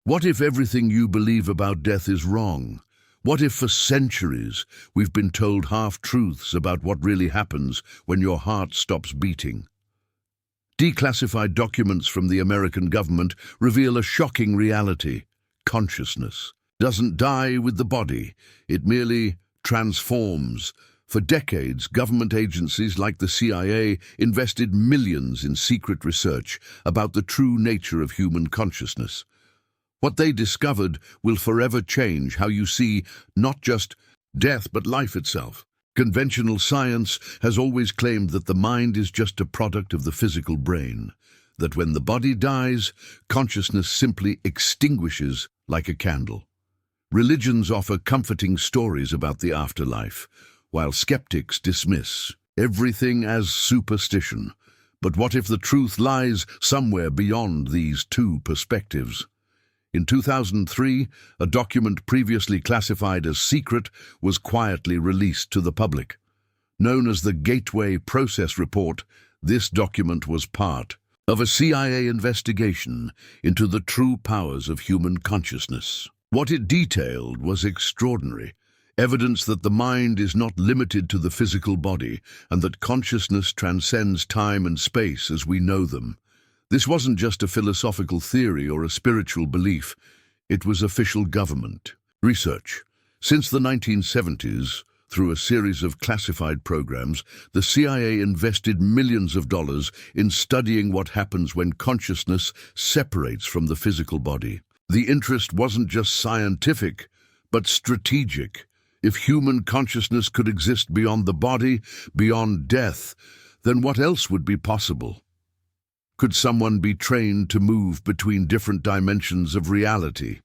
What if everything you believe about death is wrong? What if for centuries we've been told half-truths about what really happens when your heart stops beating? Declassified documents from the American government reveal a shocking reality. Consciousness doesn't die with the body, it merely transforms. For decades, government agencies like the CIA invested millions in secret research about the true nature of human consciousness. What they discovered will forever change how you see not just death but life itself. Conventional science has always claimed that the mind is just a product of the physical brain, that when the body dies, consciousness simply extinguishes like a candle. Religions offer comforting stories about the afterlife, while skeptics dismiss everything as superstition. But what if the truth lies somewhere beyond these two perspectives? In 2003, a document previously classified as secret was quietly released to the public. Known as the Gateway Process Report, this document was part of a CIA investigation into the true powers of human consciousness. What it detailed was extraordinary. Evidence that the mind is not limited to the physical body and that consciousness transcends time and space as we know them. This wasn't just a philosophical theory or a spiritual belief, it was official government research. Since the 1970s, through a series of classified programs, the CIA invested millions of dollars in studying what happens when consciousness separates from the physical body. The interest wasn't just scientific, but strategic. If human consciousness could exist beyond the body, beyond death, then what else would be possible? Could someone be trained to move between different dimensions of reality?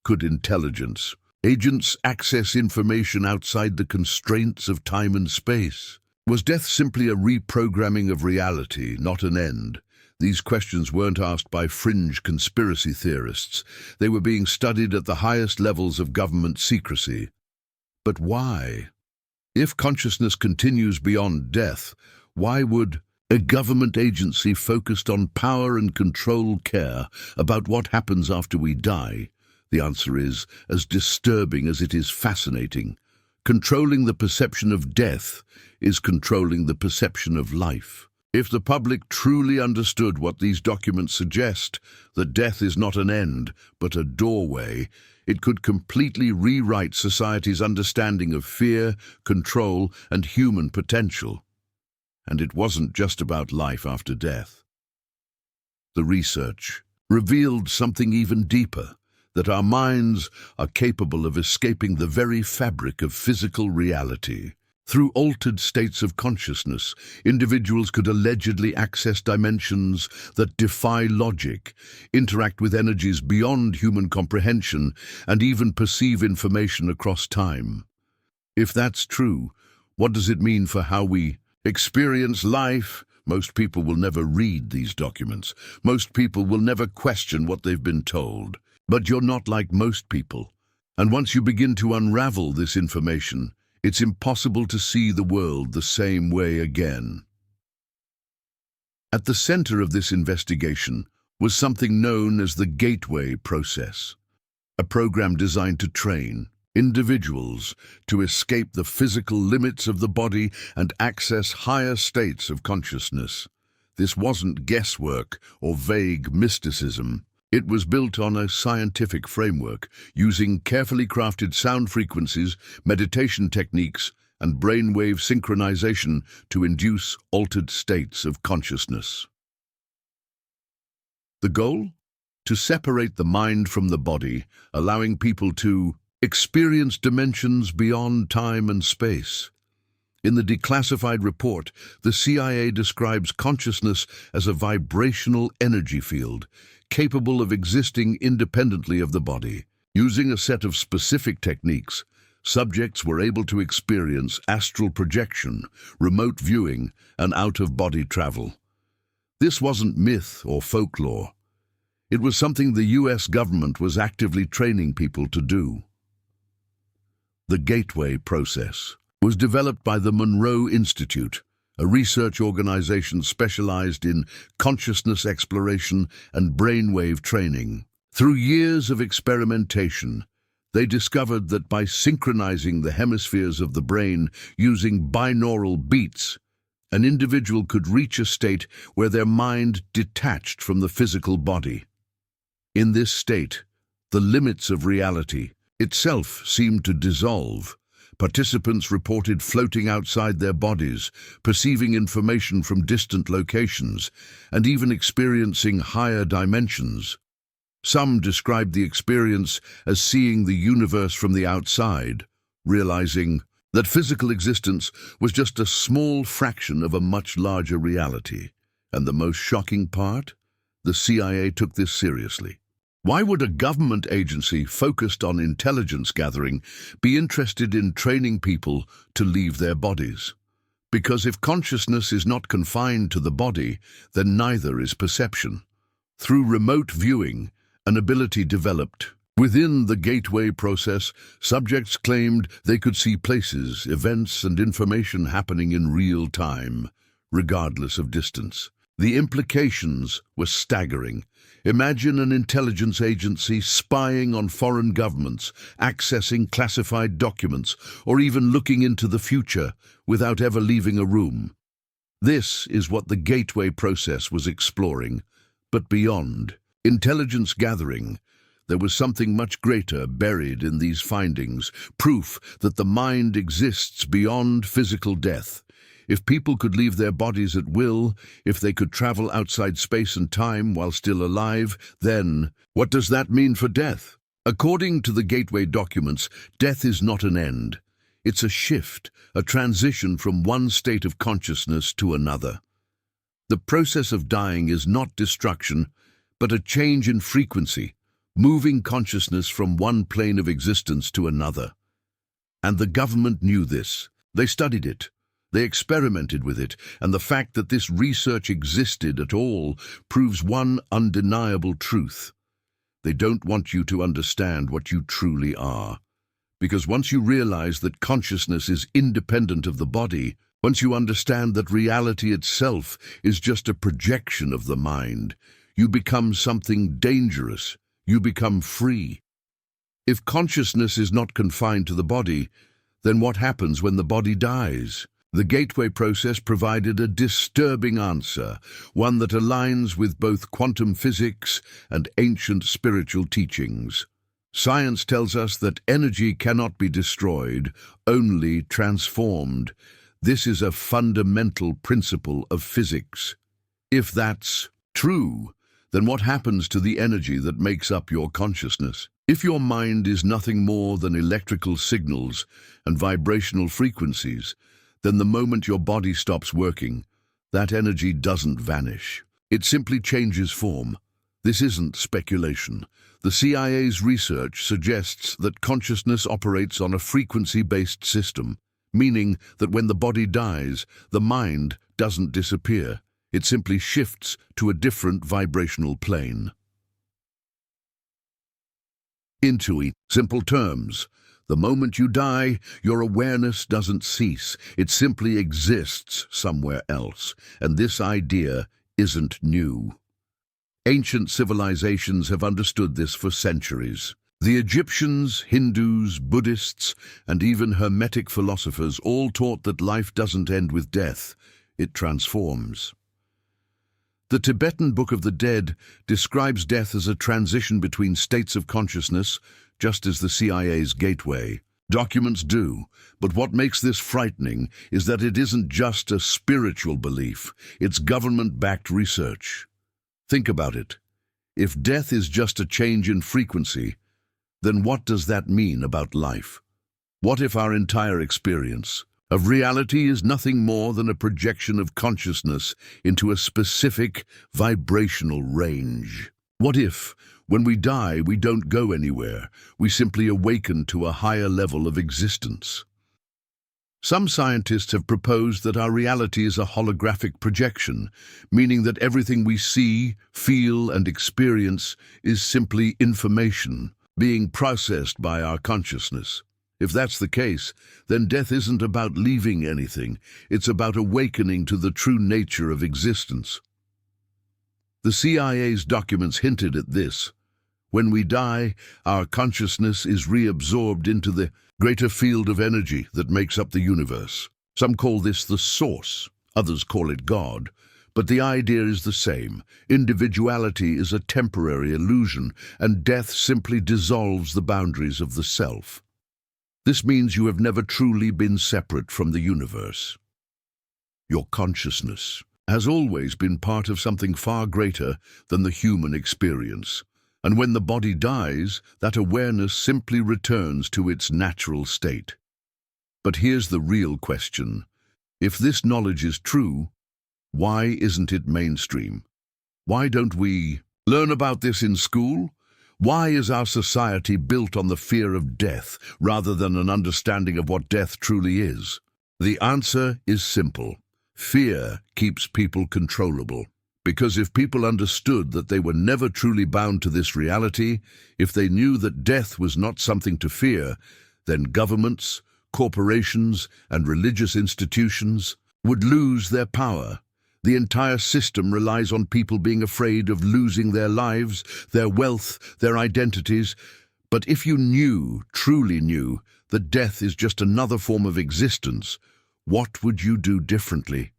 Could intelligence, agents access information outside the constraints of time and space? Was death simply a reprogramming of reality, not an end? These questions weren't asked by fringe conspiracy theorists. They were being studied at the highest levels of government secrecy. But why? If consciousness continues beyond death, why would a government agency focused on power and control care about what happens after we die? The answer is as disturbing as it is fascinating. Controlling the perception of death is controlling the perception of life. If the public truly understood what these documents suggest, that death is not an end, but a doorway, it could completely rewrite society's understanding of fear, control, and human potential. And it wasn't just about life after death. The research revealed something even deeper, that our minds are capable of escaping the very fabric of physical reality. Through altered states of consciousness, individuals could allegedly access dimensions that defy logic, interact with energies beyond human comprehension, and even perceive information across time. If that's true, what does it mean for how we experience life? Most people will never read these documents. Most people will never question what they've been told. But you're not like most people. And once you begin to unravel this information, it's impossible to see the world the same way again. At the center of this investigation was something known as the Gateway Process, a program designed to train individuals to escape the physical limits of the body and access higher states of consciousness. This wasn't guesswork or vague mysticism. It was built on a scientific framework, using carefully crafted sound frequencies, meditation techniques, and brainwave synchronization to induce altered states of consciousness. The goal? To separate the mind from the body, allowing people to experience dimensions beyond time and space. In the declassified report, the CIA describes consciousness as a vibrational energy field, capable of existing independently of the body. Using a set of specific techniques, subjects were able to experience astral projection, remote viewing, and out-of-body travel. This wasn't myth or folklore. It was something the US government was actively training people to do. The Gateway Process was developed by the Monroe Institute, a research organization specialized in consciousness exploration and brainwave training. Through years of experimentation, they discovered that by synchronizing the hemispheres of the brain using binaural beats, an individual could reach a state where their mind detached from the physical body. In this state, the limits of reality itself seemed to dissolve. Participants reported floating outside their bodies, perceiving information from distant locations, and even experiencing higher dimensions. Some described the experience as seeing the universe from the outside, realizing that physical existence was just a small fraction of a much larger reality. And the most shocking part? The CIA took this seriously. Why would a government agency focused on intelligence gathering be interested in training people to leave their bodies? Because if consciousness is not confined to the body, then neither is perception. Through remote viewing, an ability developed. Within the gateway process, subjects claimed they could see places, events, and information happening in real time, regardless of distance. The implications were staggering. Imagine an intelligence agency spying on foreign governments, accessing classified documents, or even looking into the future without ever leaving a room. This is what the gateway process was exploring. But beyond intelligence gathering, there was something much greater buried in these findings, proof that the mind exists beyond physical death. If people could leave their bodies at will, if they could travel outside space and time while still alive, then what does that mean for death? According to the Gateway documents, death is not an end. It's a shift, a transition from one state of consciousness to another. The process of dying is not destruction, but a change in frequency, moving consciousness from one plane of existence to another. And the government knew this. They studied it. They experimented with it, and the fact that this research existed at all proves one undeniable truth. They don't want you to understand what you truly are. Because once you realize that consciousness is independent of the body, once you understand that reality itself is just a projection of the mind, you become something dangerous. You become free. If consciousness is not confined to the body, then what happens when the body dies? The Gateway process provided a disturbing answer, one that aligns with both quantum physics and ancient spiritual teachings. Science tells us that energy cannot be destroyed, only transformed. This is a fundamental principle of physics. If that's true, then what happens to the energy that makes up your consciousness? If your mind is nothing more than electrical signals and vibrational frequencies, then the moment your body stops working, that energy doesn't vanish. It simply changes form. This isn't speculation. The CIA's research suggests that consciousness operates on a frequency-based system, meaning that when the body dies, the mind doesn't disappear. It simply shifts to a different vibrational plane. In simple terms, the moment you die, your awareness doesn't cease. It simply exists somewhere else, and this idea isn't new. Ancient civilizations have understood this for centuries. The Egyptians, Hindus, Buddhists, and even Hermetic philosophers all taught that life doesn't end with death, it transforms. The Tibetan Book of the Dead describes death as a transition between states of consciousness, just as the CIA's Gateway documents do. But what makes this frightening is that it isn't just a spiritual belief, it's government-backed research. Think about it. If death is just a change in frequency, then what does that mean about life? What if our entire experience of reality is nothing more than a projection of consciousness into a specific vibrational range? What if, when we die, we don't go anywhere, we simply awaken to a higher level of existence? Some scientists have proposed that our reality is a holographic projection, meaning that everything we see, feel, and experience is simply information being processed by our consciousness. If that's the case, then death isn't about leaving anything, it's about awakening to the true nature of existence. The CIA's documents hinted at this. When we die, our consciousness is reabsorbed into the greater field of energy that makes up the universe. Some call this the source, others call it God, but the idea is the same. Individuality is a temporary illusion, and death simply dissolves the boundaries of the self. This means you have never truly been separate from the universe. Your consciousness has always been part of something far greater than the human experience. And when the body dies, that awareness simply returns to its natural state. But here's the real question. If this knowledge is true, why isn't it mainstream? Why don't we learn about this in school? Why is our society built on the fear of death rather than an understanding of what death truly is? The answer is simple. Fear keeps people controllable. Because if people understood that they were never truly bound to this reality, if they knew that death was not something to fear, then governments, corporations, and religious institutions would lose their power. The entire system relies on people being afraid of losing their lives, their wealth, their identities. But if you knew, truly knew, that death is just another form of existence, what would you do differently?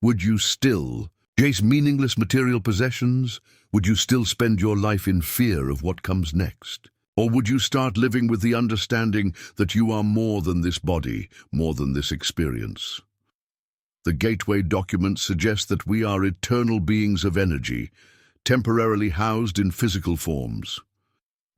Would you still chase meaningless material possessions? Would you still spend your life in fear of what comes next? Or would you start living with the understanding that you are more than this body, more than this experience? The Gateway documents suggest that we are eternal beings of energy, temporarily housed in physical forms.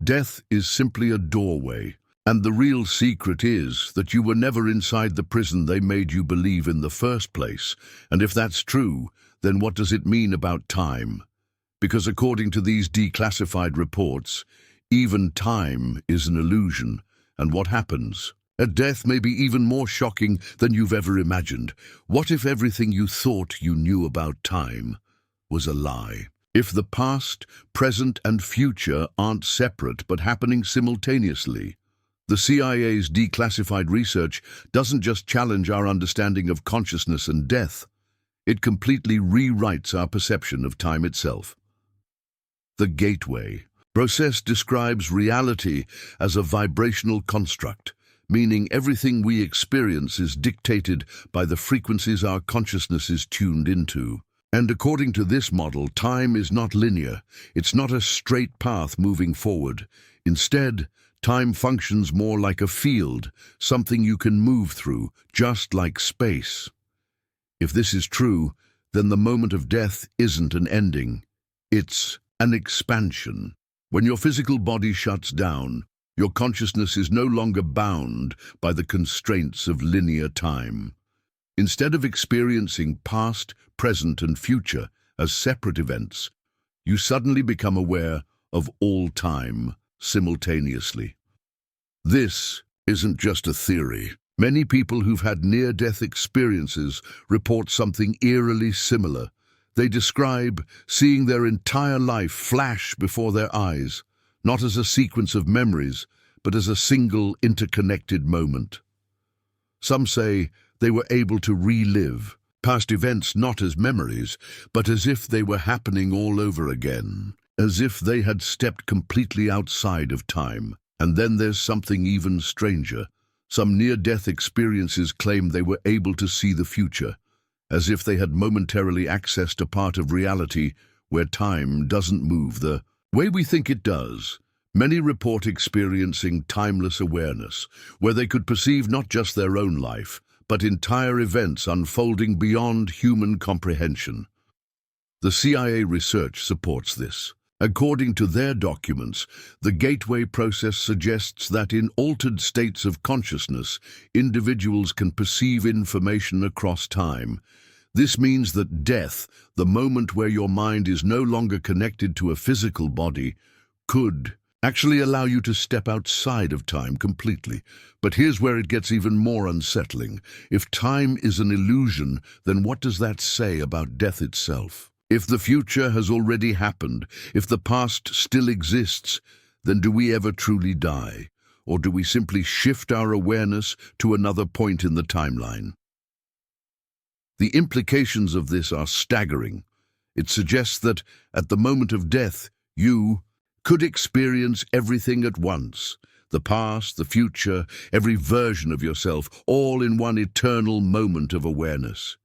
Death is simply a doorway, and the real secret is that you were never inside the prison they made you believe in the first place. And if that's true, then what does it mean about time? Because according to these declassified reports, even time is an illusion. And what happens? A death may be even more shocking than you've ever imagined. What if everything you thought you knew about time was a lie? If the past, present, and future aren't separate but happening simultaneously? The CIA's declassified research doesn't just challenge our understanding of consciousness and death, it completely rewrites our perception of time itself. The Gateway process describes reality as a vibrational construct, meaning everything we experience is dictated by the frequencies our consciousness is tuned into. And according to this model, time is not linear. It's not a straight path moving forward. Instead, time functions more like a field, something you can move through, just like space. If this is true, then the moment of death isn't an ending. It's an expansion. When your physical body shuts down, your consciousness is no longer bound by the constraints of linear time. Instead of experiencing past, present, and future as separate events, you suddenly become aware of all time simultaneously. This isn't just a theory. Many people who've had near-death experiences report something eerily similar. They describe seeing their entire life flash before their eyes, not as a sequence of memories, but as a single interconnected moment. Some say they were able to relive past events not as memories, but as if they were happening all over again, as if they had stepped completely outside of time. And then there's something even stranger. Some near-death experiences claim they were able to see the future, as if they had momentarily accessed a part of reality where time doesn't move the way we think it does. Many report experiencing timeless awareness, where they could perceive not just their own life, but entire events unfolding beyond human comprehension. The CIA research supports this. According to their documents, the Gateway process suggests that in altered states of consciousness, individuals can perceive information across time. This means that death, the moment where your mind is no longer connected to a physical body, could actually allow you to step outside of time completely. But here's where it gets even more unsettling. If time is an illusion, then what does that say about death itself? If the future has already happened, if the past still exists, then do we ever truly die? Or do we simply shift our awareness to another point in the timeline? The implications of this are staggering. It suggests that at the moment of death, you, could experience everything at once. The past, the future, every version of yourself, all in one eternal moment of awareness.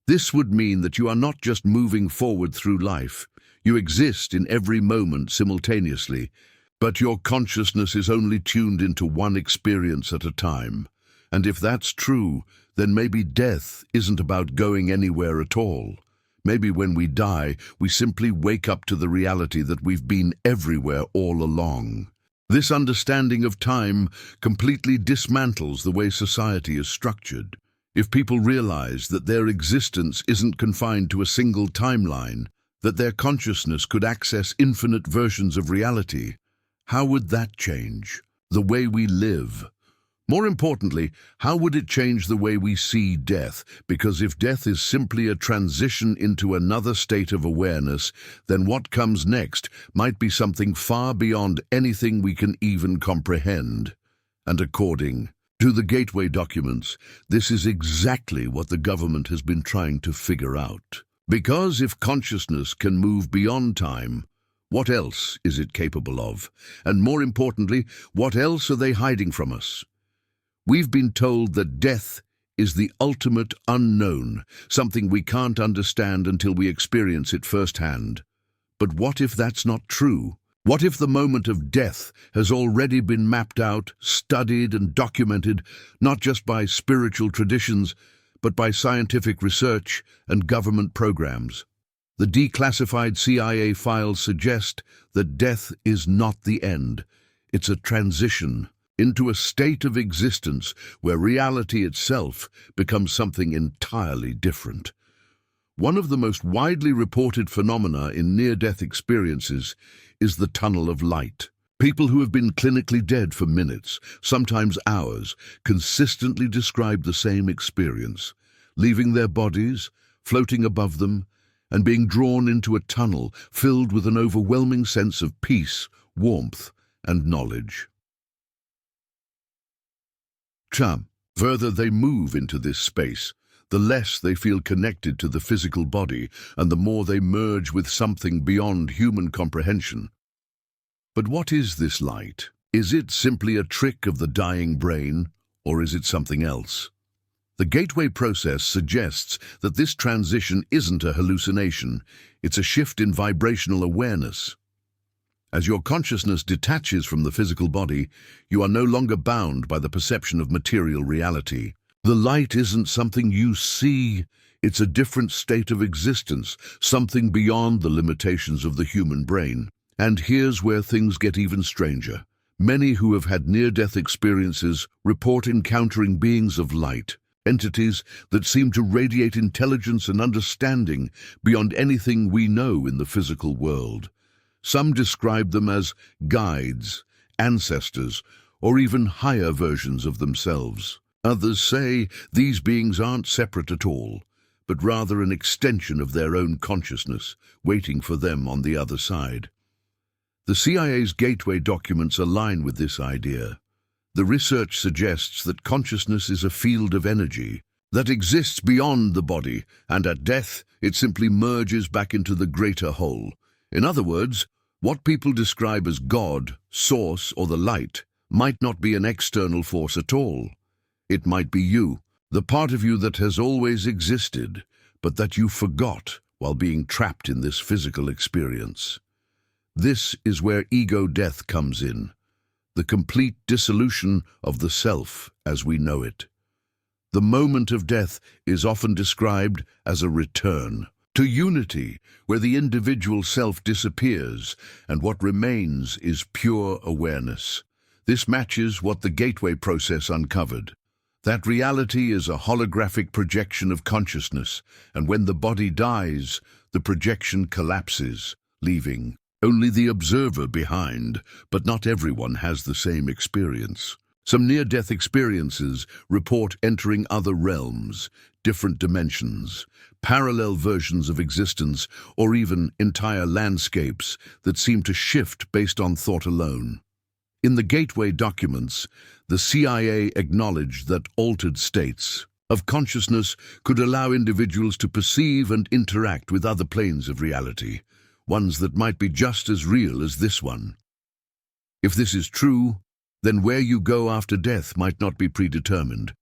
This would mean that you are not just moving forward through life. You exist in every moment simultaneously, but your consciousness is only tuned into one experience at a time. And if that's true, then maybe death isn't about going anywhere at all. Maybe when we die, we simply wake up to the reality that we've been everywhere all along. This understanding of time completely dismantles the way society is structured. If people realize that their existence isn't confined to a single timeline, that their consciousness could access infinite versions of reality, how would that change the way we live? More importantly, how would it change the way we see death? Because if death is simply a transition into another state of awareness, then what comes next might be something far beyond anything we can even comprehend. And according to the Gateway documents, this is exactly what the government has been trying to figure out. Because if consciousness can move beyond time, what else is it capable of? And more importantly, what else are they hiding from us? We've been told that death is the ultimate unknown, something we can't understand until we experience it firsthand. But what if that's not true? What if the moment of death has already been mapped out, studied and documented, not just by spiritual traditions, but by scientific research and government programs? The declassified CIA files suggest that death is not the end. It's a transition into a state of existence where reality itself becomes something entirely different. One of the most widely reported phenomena in near-death experiences is the tunnel of light. People who have been clinically dead for minutes, sometimes hours, consistently describe the same experience, leaving their bodies, floating above them, and being drawn into a tunnel filled with an overwhelming sense of peace, warmth, and knowledge. Further they move into this space, the less they feel connected to the physical body and the more they merge with something beyond human comprehension. But what is this light? Is it simply a trick of the dying brain, or is it something else? The Gateway process suggests that this transition isn't a hallucination, it's a shift in vibrational awareness. As your consciousness detaches from the physical body, you are no longer bound by the perception of material reality. The light isn't something you see, it's a different state of existence, something beyond the limitations of the human brain. And here's where things get even stranger. Many who have had near-death experiences report encountering beings of light, entities that seem to radiate intelligence and understanding beyond anything we know in the physical world. Some describe them as guides, ancestors, or even higher versions of themselves. Others say these beings aren't separate at all, but rather an extension of their own consciousness, waiting for them on the other side. The CIA's Gateway documents align with this idea. The research suggests that consciousness is a field of energy that exists beyond the body, and at death it simply merges back into the greater whole. In other words, what people describe as God, Source, or the light might not be an external force at all. It might be you, the part of you that has always existed, but that you forgot while being trapped in this physical experience. This is where ego death comes in, the complete dissolution of the self as we know it. The moment of death is often described as a return to unity, where the individual self disappears and what remains is pure awareness. This matches what the Gateway process uncovered. That reality is a holographic projection of consciousness, and when the body dies, the projection collapses, leaving only the observer behind, but not everyone has the same experience. Some near-death experiences report entering other realms, different dimensions, parallel versions of existence, or even entire landscapes that seem to shift based on thought alone. In the Gateway documents, the CIA acknowledged that altered states of consciousness could allow individuals to perceive and interact with other planes of reality, ones that might be just as real as this one. If this is true, then where you go after death might not be predetermined.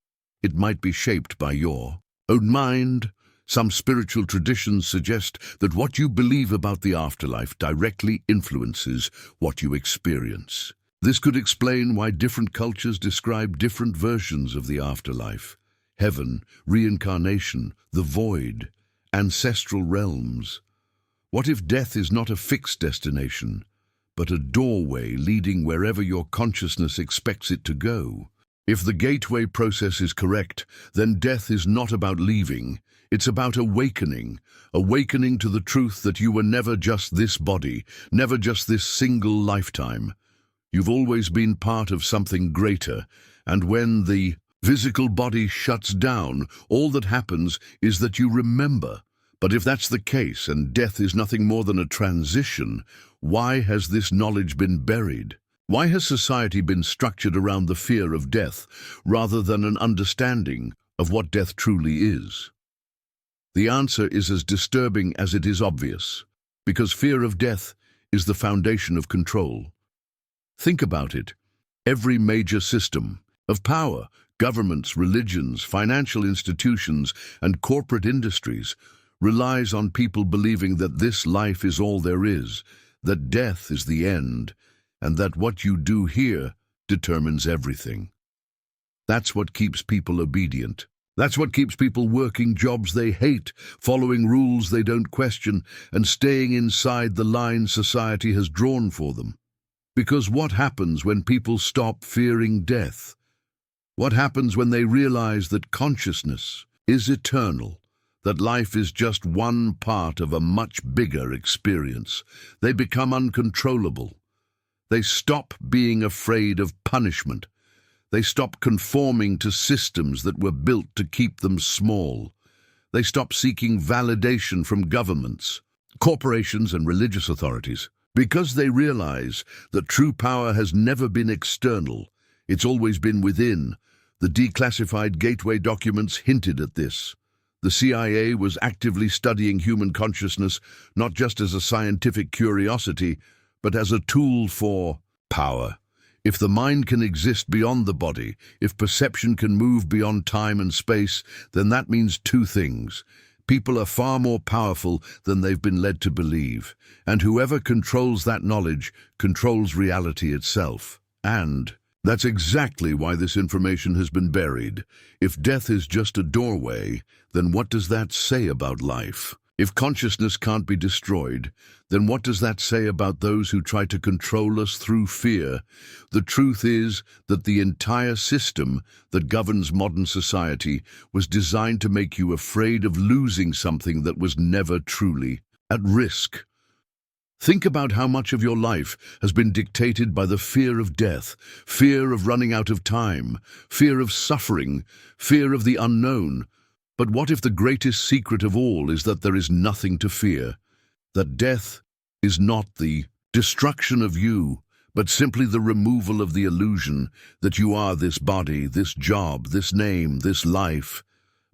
It might be shaped by your own mind. Some spiritual traditions suggest that what you believe about the afterlife directly influences what you experience. This could explain why different cultures describe different versions of the afterlife: heaven, reincarnation, the void, ancestral realms. What if death is not a fixed destination, but a doorway leading wherever your consciousness expects it to go? If the gateway process is correct, then death is not about leaving. It's about awakening to the truth that you were never just this body, never just this single lifetime. You've always been part of something greater, and when the physical body shuts down, all that happens is that you remember. But if that's the case, and death is nothing more than a transition, why has this knowledge been buried? Why has society been structured around the fear of death, rather than an understanding of what death truly is? The answer is as disturbing as it is obvious, because fear of death is the foundation of control. Think about it. Every major system of power, governments, religions, financial institutions, and corporate industries relies on people believing that this life is all there is, that death is the end, and that what you do here determines everything. That's what keeps people obedient. That's what keeps people working jobs they hate, following rules they don't question, and staying inside the lines society has drawn for them. Because what happens when people stop fearing death? What happens when they realize that consciousness is eternal, that life is just one part of a much bigger experience? They become uncontrollable. They stop being afraid of punishment. They stop conforming to systems that were built to keep them small. They stop seeking validation from governments, corporations, and religious authorities, because they realize that true power has never been external. It's always been within. The declassified gateway documents hinted at this. The CIA was actively studying human consciousness, not just as a scientific curiosity, but as a tool for power. If the mind can exist beyond the body, if perception can move beyond time and space, then that means two things. People are far more powerful than they've been led to believe, and whoever controls that knowledge controls reality itself. And that's exactly why this information has been buried. If death is just a doorway, then what does that say about life? If consciousness can't be destroyed, then what does that say about those who try to control us through fear? The truth is that the entire system that governs modern society was designed to make you afraid of losing something that was never truly at risk. Think about how much of your life has been dictated by the fear of death, fear of running out of time, fear of suffering, fear of the unknown. But what if the greatest secret of all is that there is nothing to fear? That death is not the destruction of you, but simply the removal of the illusion that you are this body, this job, this name, this life,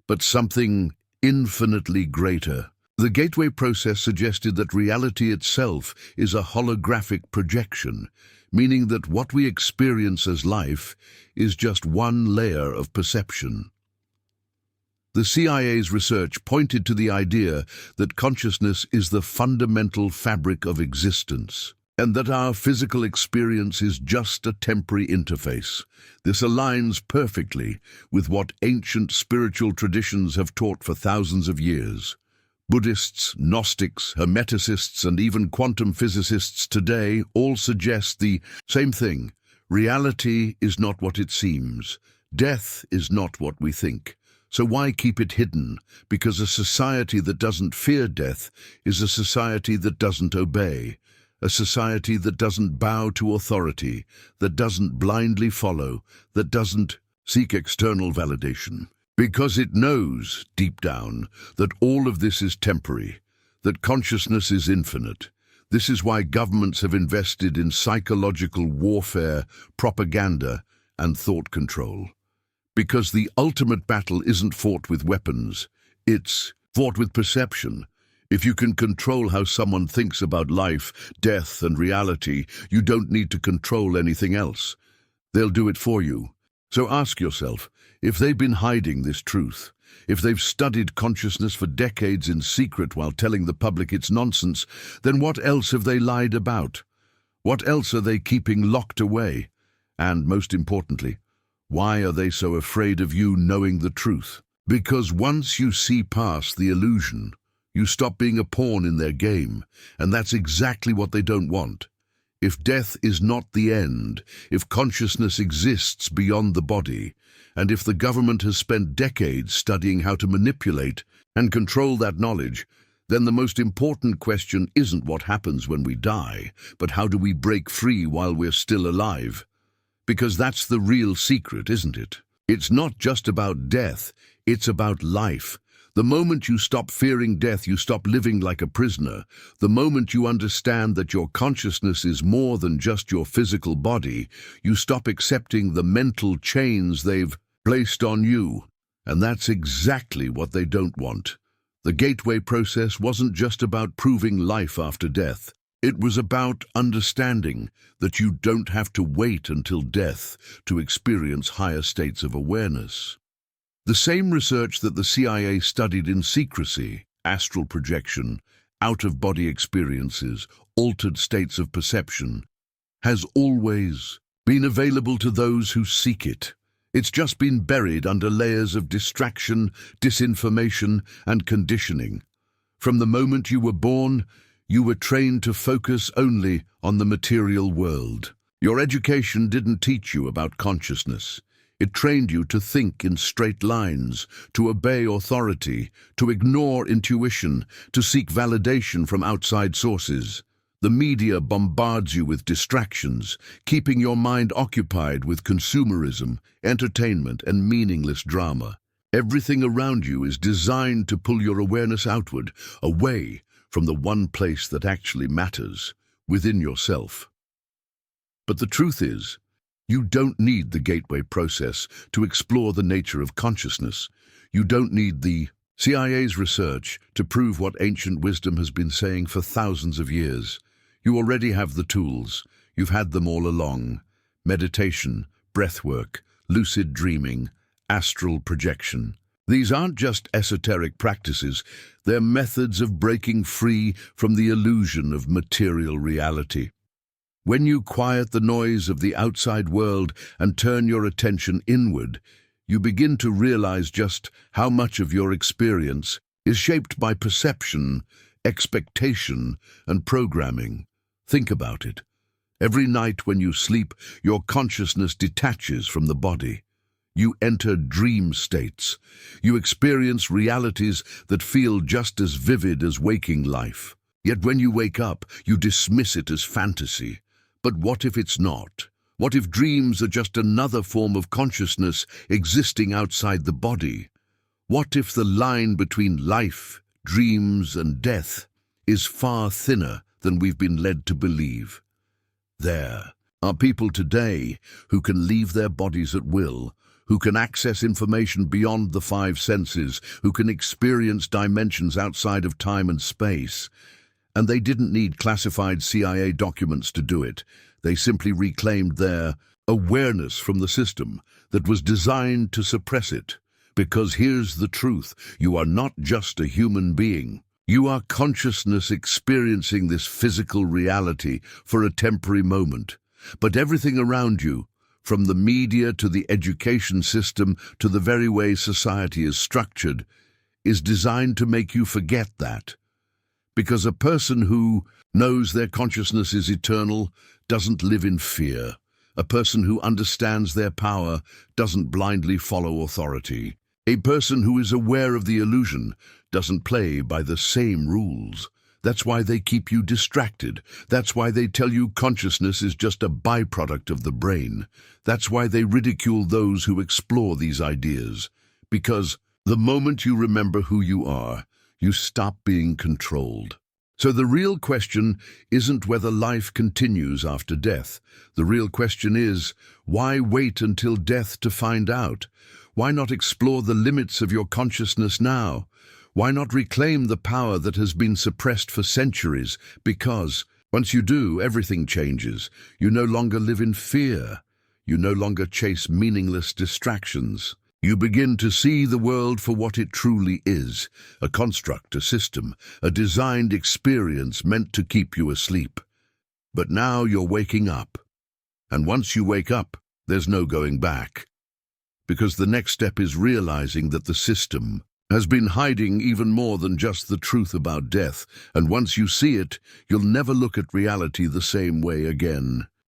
but something infinitely greater. The gateway process suggested that reality itself is a holographic projection, meaning that what we experience as life is just one layer of perception. The CIA's research pointed to the idea that consciousness is the fundamental fabric of existence, and that our physical experience is just a temporary interface. This aligns perfectly with what ancient spiritual traditions have taught for thousands of years. Buddhists, Gnostics, Hermeticists, and even quantum physicists today all suggest the same thing. Reality is not what it seems. Death is not what we think. So why keep it hidden? Because a society that doesn't fear death is a society that doesn't obey, a society that doesn't bow to authority, that doesn't blindly follow, that doesn't seek external validation. Because it knows, deep down, that all of this is temporary, that consciousness is infinite. This is why governments have invested in psychological warfare, propaganda, and thought control. Because the ultimate battle isn't fought with weapons, it's fought with perception. If you can control how someone thinks about life, death, and reality, you don't need to control anything else. They'll do it for you. So ask yourself, if they've been hiding this truth, if they've studied consciousness for decades in secret while telling the public it's nonsense, then what else have they lied about? What else are they keeping locked away? And most importantly, why are they so afraid of you knowing the truth? Because once you see past the illusion, you stop being a pawn in their game, and that's exactly what they don't want. If death is not the end, if consciousness exists beyond the body, and if the government has spent decades studying how to manipulate and control that knowledge, then the most important question isn't what happens when we die, but how do we break free while we're still alive? Because that's the real secret, isn't it? It's not just about death, it's about life. The moment you stop fearing death, you stop living like a prisoner. The moment you understand that your consciousness is more than just your physical body, you stop accepting the mental chains they've placed on you. And that's exactly what they don't want. The gateway process wasn't just about proving life after death. It was about understanding that you don't have to wait until death to experience higher states of awareness. The same research that the CIA studied in secrecy, astral projection, out-of-body experiences, altered states of perception, has always been available to those who seek it. It's just been buried under layers of distraction, disinformation, and conditioning. From the moment you were born, you were trained to focus only on the material world. Your education didn't teach you about consciousness. It trained you to think in straight lines, to obey authority, to ignore intuition, to seek validation from outside sources. The media bombards you with distractions, keeping your mind occupied with consumerism, entertainment, and meaningless drama. Everything around you is designed to pull your awareness outward, away from the one place that actually matters, within yourself. But the truth is, you don't need the gateway process to explore the nature of consciousness. You don't need the CIA's research to prove what ancient wisdom has been saying for thousands of years. You already have the tools. You've had them all along. Meditation, breathwork, lucid dreaming, astral projection. These aren't just esoteric practices. They're methods of breaking free from the illusion of material reality. When you quiet the noise of the outside world and turn your attention inward, you begin to realize just how much of your experience is shaped by perception, expectation, and programming. Think about it. Every night when you sleep, your consciousness detaches from the body. You enter dream states. You experience realities that feel just as vivid as waking life. Yet when you wake up, you dismiss it as fantasy. But what if it's not? What if dreams are just another form of consciousness existing outside the body? What if the line between life, dreams, and death is far thinner than we've been led to believe? There are people today who can leave their bodies at will, who can access information beyond the five senses, who can experience dimensions outside of time and space. And they didn't need classified CIA documents to do it. They simply reclaimed their awareness from the system that was designed to suppress it. Because here's the truth, you are not just a human being. You are consciousness experiencing this physical reality for a temporary moment. But everything around you, from the media to the education system to the very way society is structured, is designed to make you forget that. Because a person who knows their consciousness is eternal doesn't live in fear. A person who understands their power doesn't blindly follow authority. A person who is aware of the illusion doesn't play by the same rules. That's why they keep you distracted. That's why they tell you consciousness is just a byproduct of the brain. That's why they ridicule those who explore these ideas. Because the moment you remember who you are, you stop being controlled. So the real question isn't whether life continues after death. The real question is, why wait until death to find out? Why not explore the limits of your consciousness now? Why not reclaim the power that has been suppressed for centuries? Because once you do, everything changes. You no longer live in fear. You no longer chase meaningless distractions. You begin to see the world for what it truly is, a construct, a system, a designed experience meant to keep you asleep. But now you're waking up. And once you wake up, there's no going back. Because the next step is realizing that the system has been hiding even more than just the truth about death, and once you see it, you'll never look at reality the same way again.